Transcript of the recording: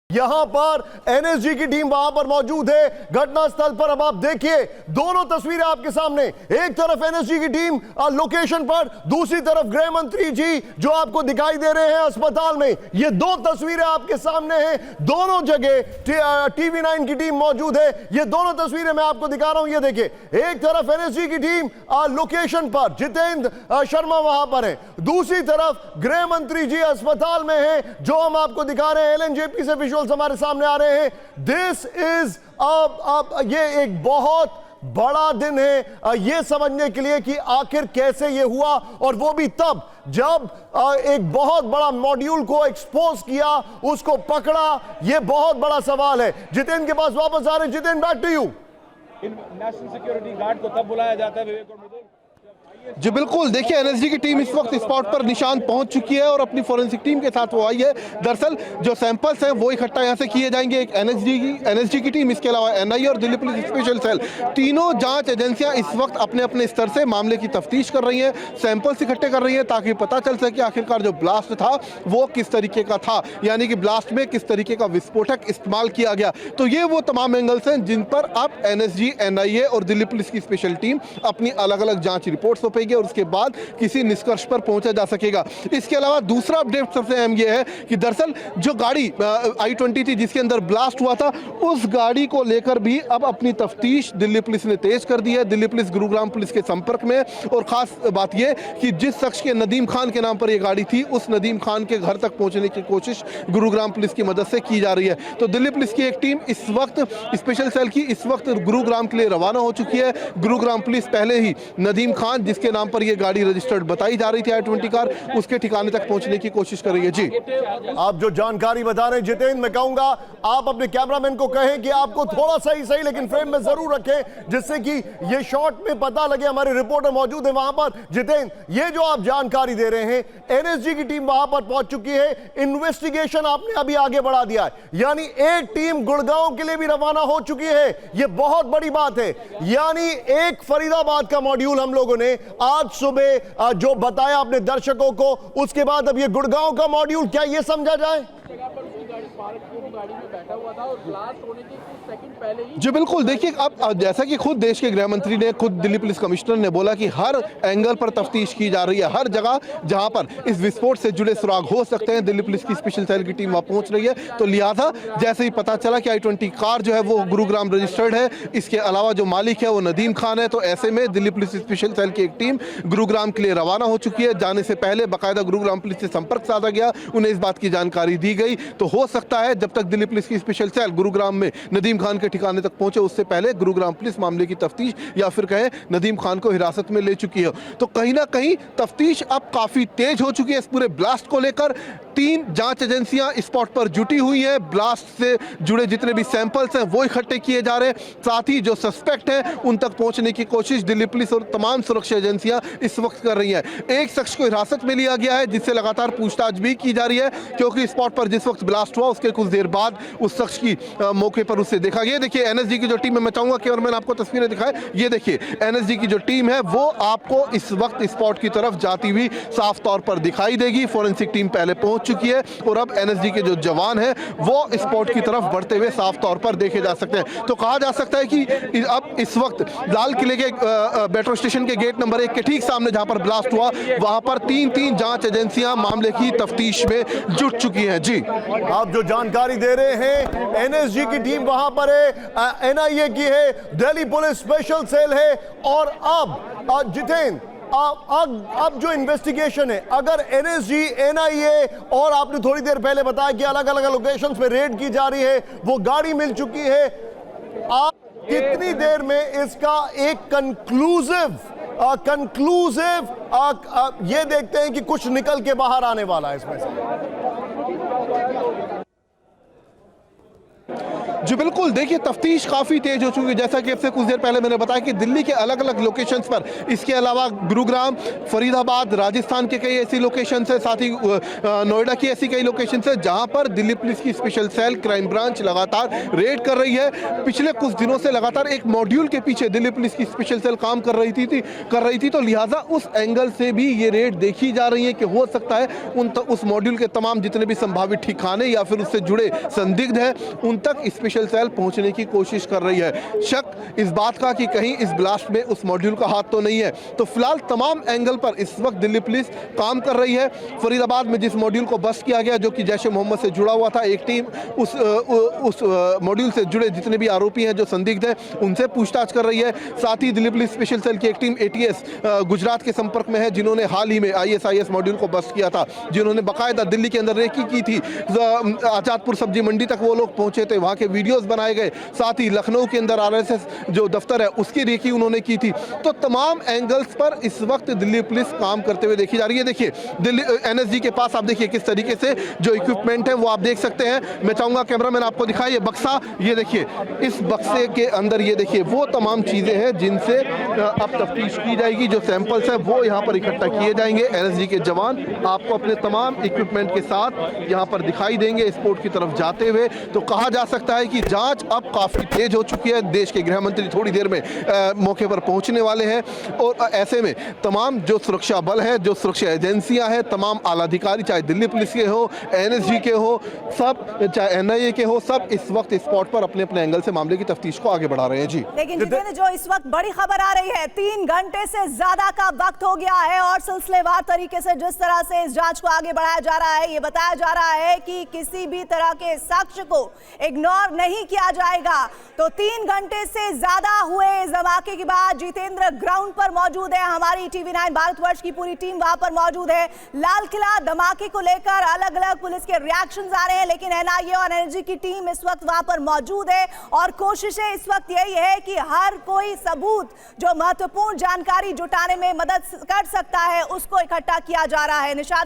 यहां पर एनएसजी की टीम वहां पर मौजूद है घटनास्थल पर। अब आप देखिए दोनों तस्वीरें आपके सामने, एक तरफ एनएसजी की टीम लोकेशन पर, दूसरी तरफ गृह मंत्री जी जो आपको दिखाई दे रहे हैं अस्पताल में। ये दो तस्वीरें आपके सामने हैं, दोनों जगह TV9 की टीम मौजूद है। ये दोनों तस्वीरें मैं आपको दिखा रहा हूं, ये देखिए, एक तरफ एनएसजी की टीम लोकेशन पर, जितेंद्र शर्मा वहां पर है, दूसरी तरफ गृह मंत्री जी अस्पताल में है, जो हम आपको दिखा रहे हैं। LNJP से विजुअल्स हमारे सामने आ रहे हैं। दिस इज ये एक बहुत बड़ा दिन है ये समझने के लिए कि आखिर कैसे ये हुआ, और वो भी तब जब एक बहुत बड़ा मॉड्यूल को एक्सपोज किया, उसको पकड़ा। ये बहुत बड़ा सवाल है। जितेंद्र के पास वापस आ रहे हैं। Jitendra, back to you. National security guard को तब बुलाया जाता है विवेक और मधुर। जी बिल्कुल, देखिए एनएसजी की टीम इस वक्त स्पॉट पर निशान पहुंच चुकी है और अपनी फोरेंसिक टीम के साथ वो आई है। दरअसल जो सैंपल्स हैं वो इकट्ठा यहां से किए जाएंगे। एक एनएसजी की टीम, इसके अलावा एनआईए और दिल्ली पुलिस स्पेशल सेल, तीनों जांच एजेंसियां इस वक्त अपने अपने स्तर से मामले की तफ्तीश कर रही हैं, सैंपल्स इकट्ठे कर रही हैं, ताकि पता चल सके आखिरकार जो ब्लास्ट था वो किस तरीके का था, यानी कि ब्लास्ट में किस तरीके का विस्फोटक इस्तेमाल किया गया। तो ये वो तमाम एंगल्स हैं जिन पर अब एनएसजी, एनआईए और दिल्ली पुलिस की स्पेशल टीम अपनी अलग अलग जांच रिपोर्ट सौंपेगी और उसके बाद किसी निष्कर्ष पर पहुंचा जा सकेगा। इसके अलावा दूसरा अपडेट सबसे अहम यह है कि दरअसल जो गाड़ी I-20 थी जिसके अंदर ब्लास्ट हुआ था, उस गाड़ी को लेकर भी अब अपनी तफ्तीश दिल्ली पुलिस ने तेज कर दी है। दिल्ली पुलिस गुरुग्राम पुलिस के संपर्क में, और खास बात यह कि जिस शख्स के नदीम खान के नाम पर यह गाड़ी थी, उस नदीम खान के घर तक पहुंचने की कोशिश गुरुग्राम पुलिस की मदद से की जा रही है। तो दिल्ली पुलिस की एक टीम इस वक्त, स्पेशल सेल की, इस वक्त गुरुग्राम के लिए रवाना हो चुकी है। गुरुग्राम पुलिस पहले ही नदीम खान, जिसके नाम पर यह गाड़ी रजिस्टर्ड बताई जा रही थी I-20 कार, उसके ठिकाने तक पहुंचने की कोशिश कर रही है। जी, आप जो जानकारी बता रहे हैं जितेंद्र, मैं कहूंगा आप अपने कैमरामैन को कहें कि आपको थोड़ा सही लेकिन फ्रेम में जरूर रखें, जिससे कि ये शॉट में पता लगे। हमारे रिपोर्टर मौजूद है वहां पर। जितेंद्र, ये जो आप जानकारी दे रहे हैं, एनएसजी की टीम वहां पर पहुंच चुकी है, इन्वेस्टिगेशन आपने अभी आगे बढ़ा दिया है, यानी एक टीम गुड़गांव के लिए भी रवाना हो चुकी है। ये बहुत बड़ी बात है, यानी एक फरीदाबाद का मॉड्यूल हम लोगों ने आज सुबह जो बताया अपने दर्शकों को, उसके बाद अब ये गुड़गांव का मॉड्यूल, क्या ये समझा जाए? जी बिल्कुल, देखिए अब जैसा कि खुद देश के गृह मंत्री ने, खुद दिल्ली पुलिस कमिश्नर ने बोला कि हर एंगल पर तफ्तीश की जा रही है। हर जगह जहां पर इस विस्फोट से जुड़े सुराग हो सकते हैं, दिल्ली पुलिस की स्पेशल सेल की टीम वहां पहुंच रही है। तो लिहाजा जैसे ही पता चला कि I-20 कार जो है वो गुरुग्राम रजिस्टर्ड है, इसके अलावा जो मालिक है वो नदीम खान है, तो ऐसे में दिल्ली पुलिस स्पेशल सेल की एक टीम गुरुग्राम के लिए रवाना हो चुकी है। जाने से पहले बाकायदा गुरुग्राम पुलिस से संपर्क साधा गया, उन्हें इस बात की जानकारी दी गई। तो हो सकता है जब तक दिल्ली पुलिस की स्पेशल सेल गुरुग्राम में नदीम खान के ठिकाने तक पहुंचे, उससे पहले गुरुग्राम पुलिस मामले की तफ्तीश या फिर कहें नदीम खान को हिरासत में ले चुकी है। तो कहीं ना कहीं तफ्तीश अब काफी तेज हो चुकी है। इस पूरे ब्लास्ट को लेकर 3 जांच एजेंसियां स्पॉट पर जुटी हुई हैं। ब्लास्ट से जुड़े जितने भी सैंपल्स हैं वो इकट्ठे किए जा रहे हैं, साथ ही जो सस्पेक्ट हैं उन तक पहुंचने की कोशिश दिल्ली पुलिस और तमाम सुरक्षा एजेंसियां इस वक्त कर रही हैं। एक शख्स को हिरासत में लिया गया है, जिससे लगातार पूछताछ भी की जा रही है, क्योंकि स्पॉट पर जिस वक्त ब्लास्ट हुआ उसके कुछ देर बाद उस शख्स की मौके पर उससे देखा गया। देखिए एनएसजी की जो टीम है, मैं चाहूंगा कि और मैंने आपको तस्वीरें दिखाए, ये देखिए एनएसजी की जो टीम है वो आपको इस वक्त स्पॉट की तरफ जाती हुई साफ तौर पर दिखाई देगी। फोरेंसिक टीम पहले पहुंच चुकी है और अब एनएसजी के जो जवान हैं वो स्पॉट की तरफ बढ़ते हुए साफ तौर पर देखे जा सकते हैं। तो कहा जा सकता है कि अब इस वक्त लाल किले के मेट्रो स्टेशन के गेट नंबर 1 के ठीक सामने जहां पर ब्लास्ट हुआ, वहां पर 3 जांच एजेंसियां मामले की तफ्तीश में जुट चुकी हैं। जी, आप जो जानकारी दे रहे हैं, एनएसजी की टीम वहां पर है, एनआईए की है, दिल्ली पुलिस स्पेशल सेल है, और अब जितेंद्र, अब जो इन्वेस्टिगेशन है, अगर एनएसजी, एनआईए और आपने थोड़ी देर पहले बताया कि अलग अलग लोकेशंस पे रेड की जा रही है, वो गाड़ी मिल चुकी है, आप कितनी देर में इसका एक कंक्लूसिव ये देखते हैं कि कुछ निकल के बाहर आने वाला है इसमें से? जी बिल्कुल, देखिए तफ्तीश काफ़ी तेज हो चुकी है। जैसा कि आपसे कुछ देर पहले मैंने बताया कि दिल्ली के अलग अलग लोकेशंस पर, इसके अलावा गुरुग्राम, फरीदाबाद, राजस्थान के कई ऐसी लोकेशंस है, साथ ही नोएडा की ऐसी कई लोकेशंस है जहां पर दिल्ली पुलिस की स्पेशल सेल क्राइम ब्रांच लगातार रेड कर रही है। पिछले कुछ दिनों से लगातार एक मॉड्यूल के पीछे दिल्ली पुलिस की स्पेशल सेल काम कर रही थी, तो लिहाजा उस एंगल से भी ये रेड देखी जा रही है कि हो सकता है उस मॉड्यूल के तमाम जितने भी संभावित ठिकाने या फिर उससे जुड़े संदिग्ध है उन तक स्पेशल सेल पहुंचने की कोशिश कर रही है। शक इस बात का कि कहीं इस ब्लास्ट में उस मॉड्यूल का हाथ तो नहीं है। तो फिलहाल तमाम एंगल पर इस वक्त दिल्ली पुलिस काम कर रही है। फरीदाबाद में जिस मॉड्यूल को बस्ट किया गया जो कि जैश ए मोहम्मद से जुड़ा हुआ था, एक टीम उस मॉड्यूल से जुड़े जितने भी आरोपी हैं जो संदिग्ध हैं उनसे पूछताछ कर रही है। साथ ही दिल्ली पुलिस स्पेशल सेल की एक टीम ATS गुजरात के संपर्क में है, जिन्होंने हाल ही में ISIS मॉड्यूल को बस्ट किया था, जिन्होंने बाकायदा दिल्ली के अंदर रेकी की थी। आजादपुर सब्जी मंडी तक वो लोग पहुंचे थे, वहां के वीडियोस बनाए गए। साथ ही लखनऊ के अंदर RSS जो दफ्तर है उसकी रेकी उन्होंने की थी। तो तमाम एंगल्स पर इस वक्त दिल्ली पुलिस काम करते हुए देखी जा रही है। देखिए दिल्ली NSG के पास आप देखिए किस तरीके से जो इक्विपमेंट है वो आप देख सकते हैं। मैं चाहूंगा कैमरामैन आपको दिखाए ये बक्सा, ये देखिए इस बक्से के अंदर ये देखिए वो तमाम चीजें हैं जिनसे अब तफ्तीश की जाएगी। जो सैंपल्स हैं वो यहाँ पर इकट्ठा किए जाएंगे। NSG के जवान आपको अपने तमाम इक्विपमेंट के साथ यहाँ पर दिखाई देंगे एयरपोर्ट की तरफ जाते हुए। तो कहा जा सकता है कि जांच अब काफी तेज हो चुकी है। देश के गृह मंत्री थोड़ी देर में मौके पर पहुंचने वाले हैं और ऐसे में तमाम जो सुरक्षा बल है, जो सुरक्षा एजेंसियां हैं, तमाम आला अधिकारी चाहे दिल्ली पुलिस के हो, NSG के हो, सब चाहे NIA के हो, सब इस वक्त स्पॉट पर अपने अपने एंगल से मामले की तफ्तीश को आगे बढ़ा रहे हैं। जी लेकिन जितेंद्र, जो इस वक्त बड़ी खबर आ रही है, 3 घंटे से ज्यादा का वक्त हो गया है और सिलसिलेवार तरीके से जिस तरह से इस जांच को आगे बढ़ाया जा रहा है, ये बताया जा रहा है कि किसी भी तरह के साक्ष्य को इग्नोर नहीं किया जाएगा। तो 3 घंटे से ज्यादा हुए इस धमाके के बाद जितेंद्र ग्राउंड पर मौजूद है, हमारी TV9 भारतवर्ष की पूरी टीम वहां पर मौजूद है। लाल किला धमाके को लेकर अलग अलग पुलिस के रिएक्शंस आ रहे हैं, लेकिन NIA और NSG की टीम इस वक्त वहां पर मौजूद है और कोशिशें इस वक्त यही है कि हर कोई सबूत जो महत्वपूर्ण जानकारी जुटाने में मदद कर सकता है उसको इकट्ठा किया जा रहा है। निशाद